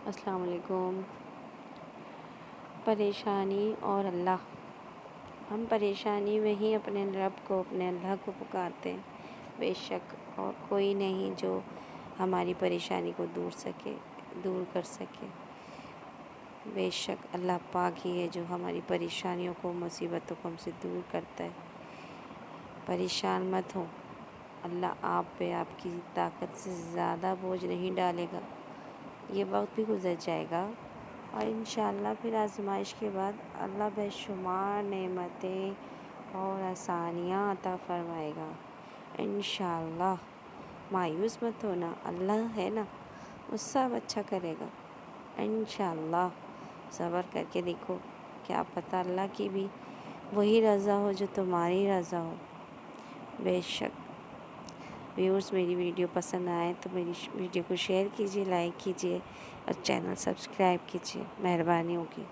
अस्सलाम वालेकुम। परेशानी और अल्लाह। हम परेशानी में ही अपने रब को, अपने अल्लाह को पुकारते हैं। बेशक और कोई नहीं जो हमारी परेशानी को दूर कर सके। बेशक अल्लाह पाक ही है जो हमारी परेशानियों को, मुसीबतों को हमसे दूर करता है। परेशान मत हो, अल्लाह आप पे आपकी ताकत से ज़्यादा बोझ नहीं डालेगा। ये वक्त भी गुज़र जाएगा और इंशाअल्लाह फिर आज़माइश के बाद अल्लाह बेशुमार नेमतें और आसानियाँ अता फ़रमाएगा इंशाअल्लाह। मायूस मत होना, अल्लाह है ना, वो सब अच्छा करेगा इंशाअल्लाह। सब्र करके देखो, क्या पता अल्लाह की भी वही रज़ा हो जो तुम्हारी रज़ा हो। बेशक व्यूअर्स, मेरी वीडियो पसंद आए तो मेरी वीडियो को शेयर कीजिए, लाइक कीजिए और चैनल सब्सक्राइब कीजिए। मेहरबानी होगी।